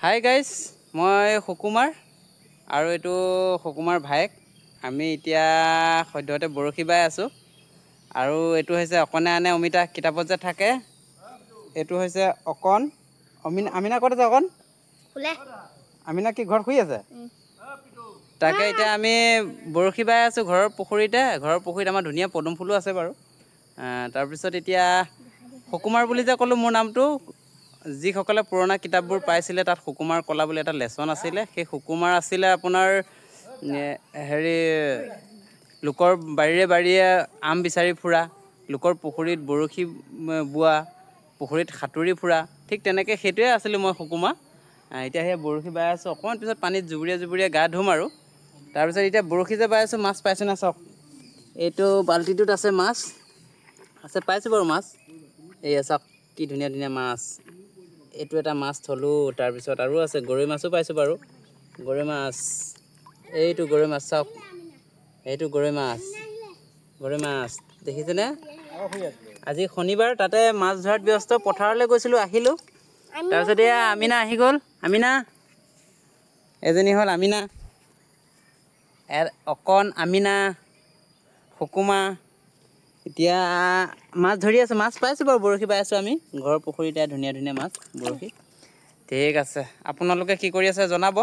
Hi guys, মই সুকুমাৰ আৰু এইটো সুকুমাৰ ভায়েক। আমি এতিয়া সদ্যহতে বৰশী বাই আছোঁ। আৰু এইটো হৈছে অকণে আনে অমিতা কিতাপত যে থাকে, এইটো হৈছে অকণ। আমিনা ক'ত আছে? অকণ আমিনা কি ঘৰত শুই আছে? তাকে এতিয়া আমি বৰশী বাই আছোঁ ঘৰৰ পুখুৰীতে। ঘৰৰ পুখুৰীত আমাৰ ধুনীয়া পদুম ফুলো আছে বাৰু। তাৰপিছত এতিয়া সুকুমাৰ বুলি যে ক'লোঁ মোৰ নামটো, যিসকলে পুৰণা কিতাপবোৰ পাইছিলে তাত সুকুমাৰ কলা বুলি এটা লেচন আছিলে। সেই সুকুমাৰ আছিলে আপোনাৰ লোকৰ বাৰীয়ে বাৰীয়ে আম বিচাৰি ফুৰা, লোকৰ পুখুৰীত বৰশী বোৱা, পুখুৰীত সাঁতুৰি ফুৰা, ঠিক তেনেকৈ সেইটোৱে আছিলোঁ মই সুকুমা। এতিয়া সেই বৰশী বাই আছোঁ। অকণমান পিছত পানীত জুবুৰিয়াই জুবুৰিয়াই গা ধুম আৰু। তাৰপিছত এতিয়া বৰশী যে বাই আছোঁ, মাছ পাইছোঁ না চাওক। এইটো বাল্টিটোত আছে মাছ, পাইছোঁ বাৰু মাছ। এইয়া চাওক কি ধুনীয়া ধুনীয়া মাছ। এইটো এটা মাছ থলোঁ। তাৰপিছত আৰু আছে গৰৈ মাছো পাইছোঁ বাৰু। গৰৈ মাছ, এইটো গৰৈ মাছ চাওক, এইটো গৰৈ মাছ। গৰৈ মাছ দেখিছেনে? আজি শনিবাৰ, তাতে মাছ ধৰাত ব্যস্ত। পথাৰলৈ গৈছিলোঁ, আহিলোঁ। তাৰপিছত এয়া আমিনা আহি গ'ল। আমিনা, এজনী হ'ল আমিনা, অকণ, আমিনা, সুকুমা। এতিয়া মাছ ধৰি আছোঁ, মাছ পাইছোঁ বাৰু। বৰশী বাই আছোঁ আমি ঘৰৰ পুখুৰীতে, ধুনীয়া ধুনীয়া মাছ বৰশী। ঠিক আছে, আপোনালোকে কি কৰি আছে জনাব।